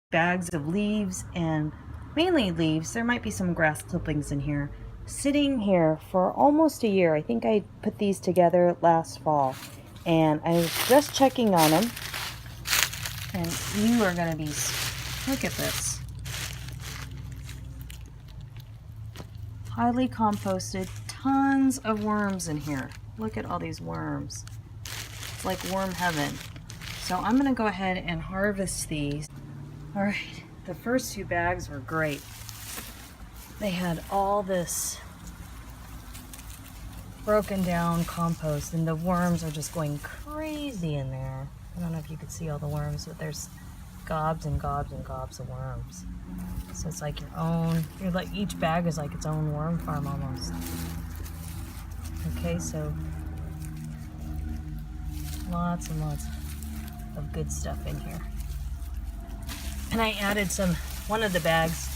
bags of leaves, and mainly leaves. There might be some grass clippings in here. Sitting here for almost a year. I think I put these together last fall, and I was just checking on them. And you are going to be, look at this. Highly composted, tons of worms in here. Look at all these worms. It's like worm heaven. So I'm going to go ahead and harvest these. All right, the first 2 bags were great. They had all this broken down compost, and the worms are just going crazy in there. I don't know if you could see all the worms, but there's gobs and gobs and gobs of worms. So it's like your own, each bag is like its own worm farm almost. Okay, so lots and lots of good stuff in here. And I added one of the bags,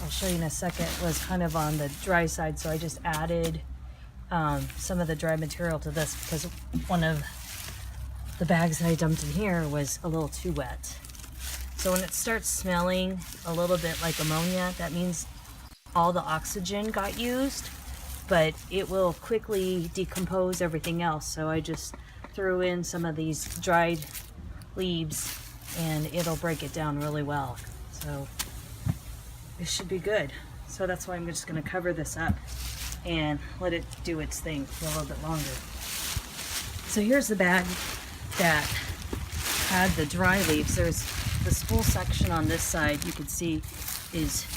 I'll show you in a second, was kind of on the dry side, so I just added some of the dry material to this because one of the bags that I dumped in here was a little too wet. So when it starts smelling a little bit like ammonia, that means all the oxygen got used, but it will quickly decompose everything else. So I just threw in some of these dried leaves and it'll break it down really well. So it should be good. So that's why I'm just going to cover this up and let it do its thing for a little bit longer. So here's the bag that had the dry leaves. There's this whole section on this side you can see is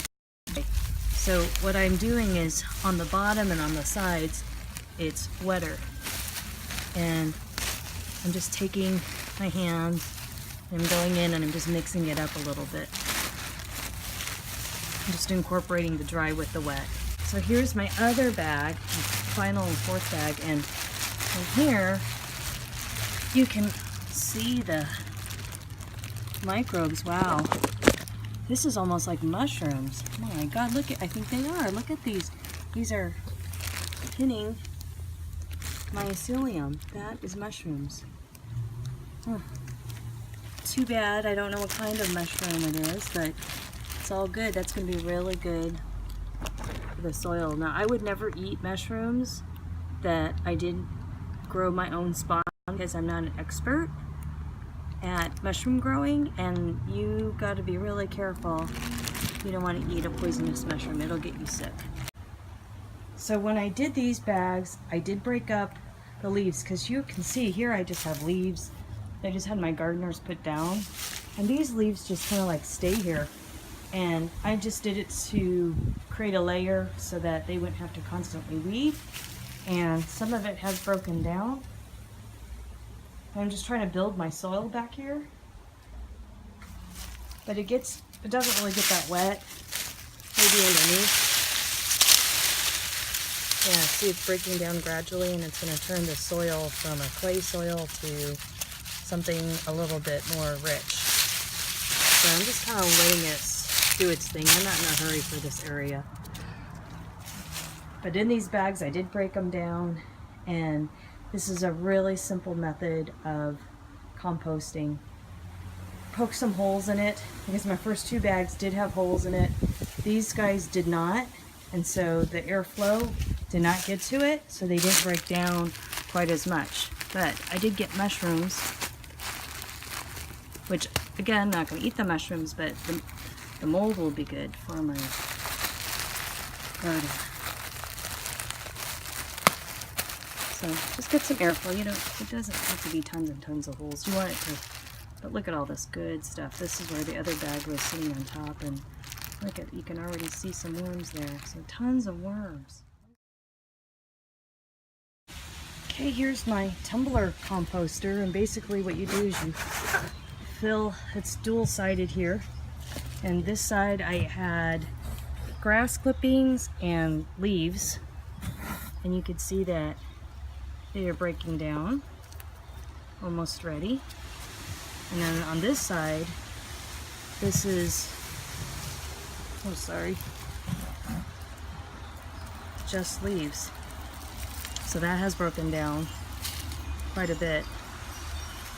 dry. So what I'm doing is on the bottom and on the sides it's wetter, and I'm just taking my hand and going in and I'm just mixing it up a little bit. I'm just incorporating the dry with the wet. So here's my other bag, final and 4th bag, and in here you can see the microbes. Wow, this is almost like mushrooms. Oh my god, look at, I think they are. Look at these. These are pinning mycelium. That is mushrooms. Oh, too bad I don't know what kind of mushroom it is, but it's all good. That's going to be really good for the soil. Now, I would never eat mushrooms that I didn't grow my own spawn because I'm not an expert at mushroom growing, and you got to be really careful. You don't want to eat a poisonous mushroom. It'll get you sick. So when I did these bags, I did break up the leaves because you can see here I just have leaves. I just had my gardeners put down, and these leaves just kind of like stay here, and I just did it to create a layer so that they wouldn't have to constantly weed. And some of it has broken down. I'm just trying to build my soil back here, but it doesn't really get that wet. Maybe underneath. Yeah, see, it's breaking down gradually, and it's going to turn the soil from a clay soil to something a little bit more rich. So I'm just kind of letting it do its thing. I'm not in a hurry for this area. But in these bags, I did break them down, and this is a really simple method of composting. Poke some holes in it, because my first 2 bags did have holes in it. These guys did not, and so the airflow did not get to it, so they didn't break down quite as much. But I did get mushrooms, which again, I'm not going to eat the mushrooms, but the mold will be good for my garden. So just get some airflow. You know, it doesn't have to be tons and tons of holes. You want it to, but look at all this good stuff. This is where the other bag was sitting on top, and look at, you can already see some worms there. So tons of worms. Okay, here's my tumbler composter, and basically what you do is you fill, it's dual-sided here, and this side I had grass clippings and leaves, and you can see that they are breaking down, almost ready. And then on this side, this is, oh sorry, just leaves. So that has broken down quite a bit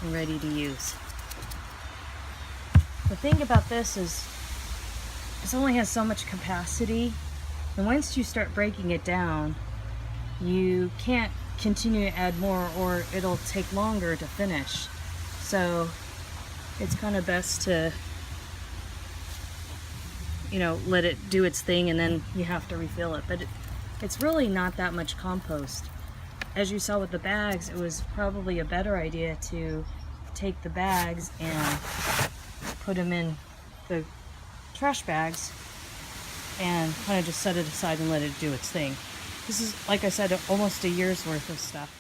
and ready to use. The thing about this is this only has so much capacity, and once you start breaking it down, you can't continue to add more or it'll take longer to finish. So it's kind of best to, you know, let it do its thing, and then you have to refill it. But it's really not that much compost. As you saw with the bags, it was probably a better idea to take the bags and put them in the trash bags and kind of just set it aside and let it do its thing. This is, like I said, almost a year's worth of stuff.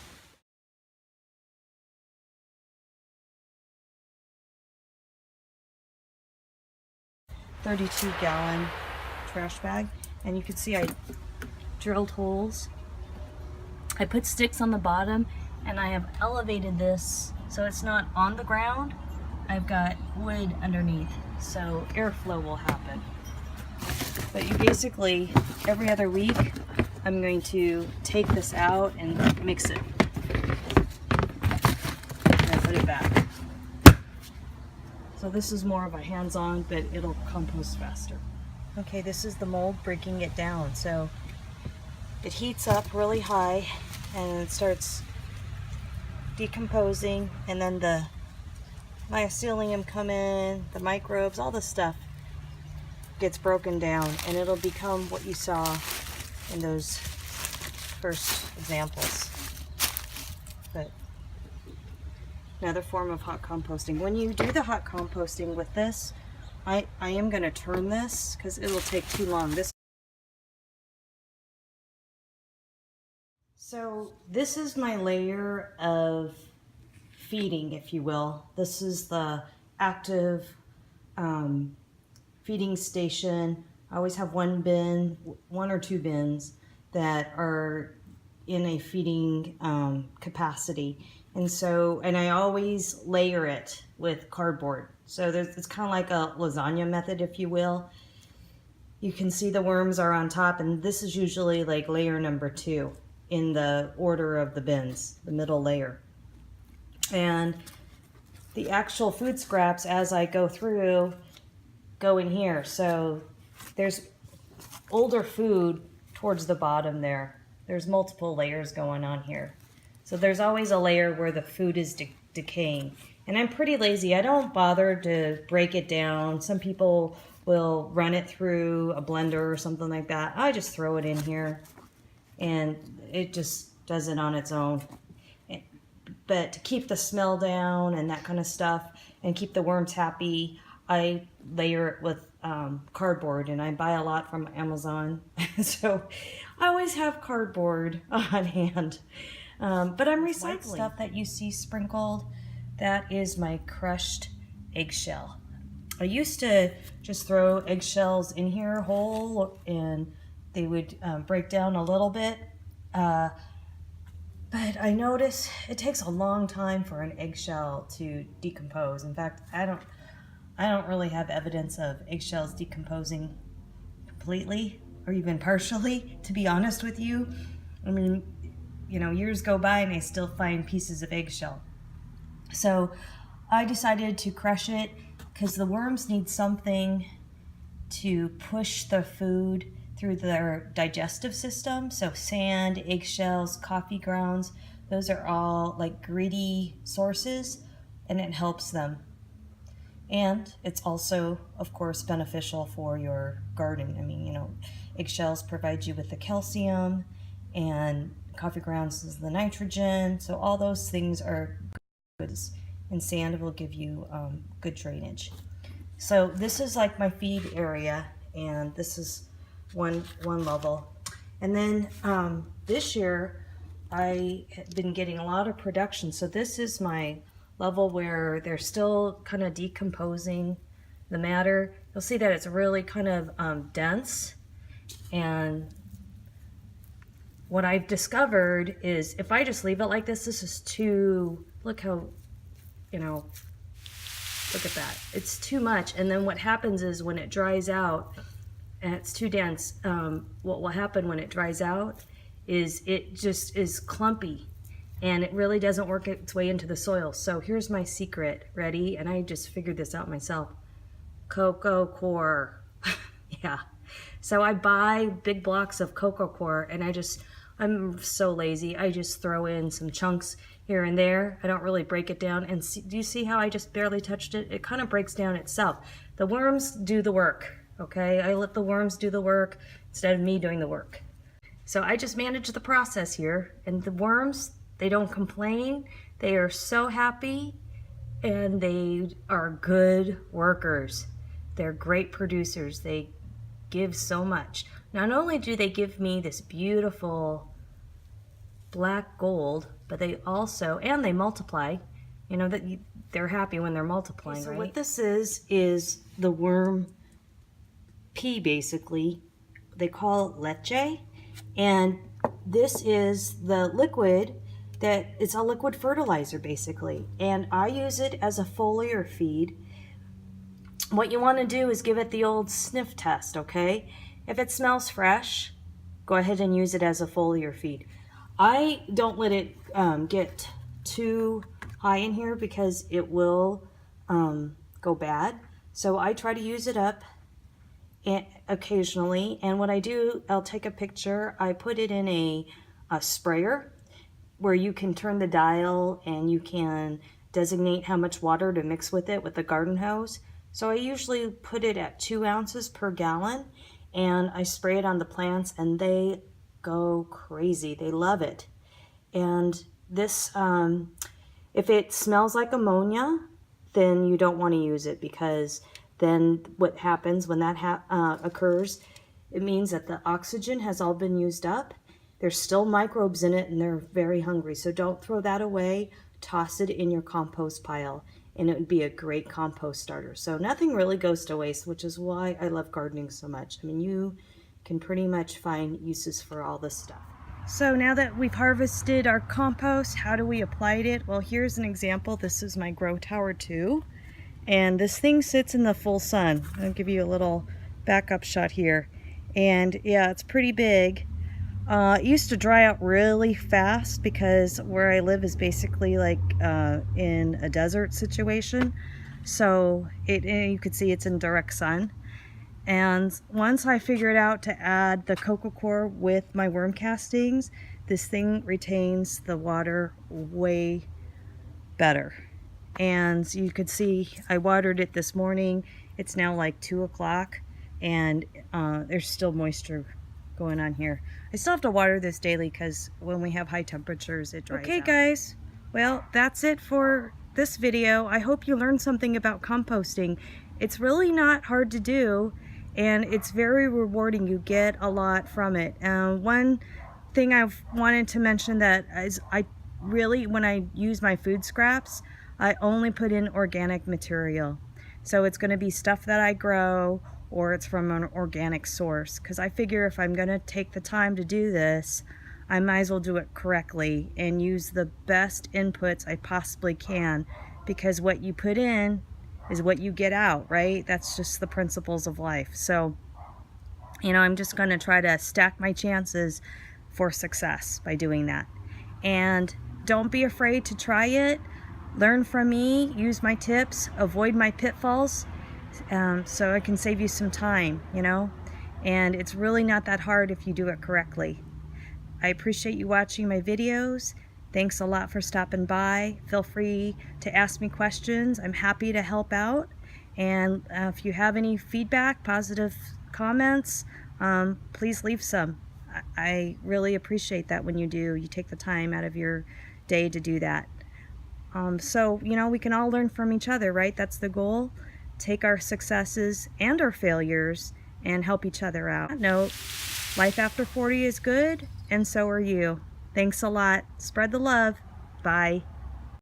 $32-gallon trash bag, and you can see I drilled holes. I put sticks on the bottom, and I have elevated this so it's not on the ground. I've got wood underneath, so airflow will happen. But you basically, every other week, I'm going to take this out and mix it. And put it back. So this is more of a hands-on, but it'll compost faster. Okay, this is the mold breaking it down. So it heats up really high and it starts decomposing, and then the mycelium come in, the microbes, all this stuff gets broken down, and it'll become what you saw in those first examples. But another form of hot composting. When you do the hot composting with this, I am going to turn this because it'll take too long. So this is my layer of feeding, if you will. This is the active feeding station. I always have one or two bins that are in a feeding capacity. And I always layer it with cardboard. So it's kind of like a lasagna method, if you will. You can see the worms are on top, and this is usually like layer number 2 in the order of the bins, the middle layer. And the actual food scraps, as I go through, go in here. So there's older food towards the bottom there. There's multiple layers going on here. So there's always a layer where the food is decaying. And I'm pretty lazy. I don't bother to break it down. Some people will run it through a blender or something like that. I just throw it in here and it just does it on its own. But to keep the smell down and that kind of stuff and keep the worms happy, I layer it with cardboard, and I buy a lot from Amazon. So I always have cardboard on hand. But I'm recycling stuff that you see sprinkled. That is my crushed eggshell. I used to just throw eggshells in here whole, and they would break down a little bit. But I notice it takes a long time for an eggshell to decompose. In fact, I don't really have evidence of eggshells decomposing completely or even partially, to be honest with you. I mean, you know, years go by and I still find pieces of eggshell. So I decided to crush it because the worms need something to push the food through their digestive system. So sand, eggshells, coffee grounds, those are all like gritty sources, and it helps them. And it's also, of course, beneficial for your garden. I mean, you know, eggshells provide you with the calcium, and coffee grounds is the nitrogen. So all those things are good, and sand will give you good drainage. So this is like my feed area, and this is one level. And then this year I have been getting a lot of production. So this is my level where they're still kind of decomposing the matter. You'll see that it's really kind of dense. And what I've discovered is if I just leave it like this is too, look how, you know, look at that. It's too much. And then what happens is when it dries out and it's too dense, what will happen when it dries out is it just is clumpy, and it really doesn't work its way into the soil. So here's my secret. Ready? And I just figured this out myself. cocoa coir. Yeah. So I buy big blocks of cocoa coir and I'm so lazy. I just throw in some chunks here and there. I don't really break it down. And do you see how I just barely touched it? It kind of breaks down itself. The worms do the work, okay? I let the worms do the work instead of me doing the work. So I just manage the process here. And the worms, they don't complain. They are so happy and they are good workers. They're great producers. They give so much. Not only do they give me this beautiful black gold, but they also, and they multiply, you know, that they're happy when they're multiplying, right? So what this is the worm pee, basically. They call it leche, and this is the liquid that it's a liquid fertilizer, basically, and I use it as a foliar feed. What you want to do is give it the old sniff test, okay? If it smells fresh, go ahead and use it as a foliar feed. I don't let it get too high in here because it will go bad. So I try to use it up occasionally. And what I do, I'll take a picture. I put it in a sprayer where you can turn the dial and you can designate how much water to mix with it with the garden hose. So I usually put it at 2 ounces per gallon and I spray it on the plants and they go crazy. They love it. And this, if it smells like ammonia, then you don't want to use it, because then what happens when that occurs, it means that the oxygen has all been used up. There's still microbes in it and they're very hungry. So don't throw that away. Toss it in your compost pile and it would be a great compost starter. So nothing really goes to waste, which is why I love gardening so much. I mean, you can pretty much find uses for all this stuff. So now that we've harvested our compost, how do we apply it? Well, here's an example. This is my grow tower 2. And this thing sits in the full sun. I'll give you a little backup shot here. And yeah, it's pretty big. It used to dry out really fast because where I live is basically like in a desert situation. So you could see it's in direct sun. And once I figured out to add the cocoa coir with my worm castings, this thing retains the water way better. And you could see I watered it this morning. It's now like 2 o'clock and there's still moisture going on here. I still have to water this daily because when we have high temperatures it dries out. Okay guys, well that's it for this video. I hope you learned something about composting. It's really not hard to do and it's very rewarding. You get a lot from it. One thing I've wanted to mention that is I really, when I use my food scraps, I only put in organic material. So it's going to be stuff that I grow or it's from an organic source, because I figure if I'm going to take the time to do this, I might as well do it correctly and use the best inputs I possibly can, because what you put in is what you get out, right? That's just the principles of life. So, you know, I'm just going to try to stack my chances for success by doing that. And don't be afraid to try it. Learn from me, use my tips, avoid my pitfalls, so I can save you some time, you know? And it's really not that hard if you do it correctly. I appreciate you watching my videos. Thanks a lot for stopping by. Feel free to ask me questions. I'm happy to help out. And if you have any feedback, positive comments, please leave some. I really appreciate that when you do. You take the time out of your day to do that. So, you know, we can all learn from each other, right? That's the goal. Take our successes and our failures and help each other out. On that note, life after 40 is good, and so are you. Thanks a lot. Spread the love. Bye.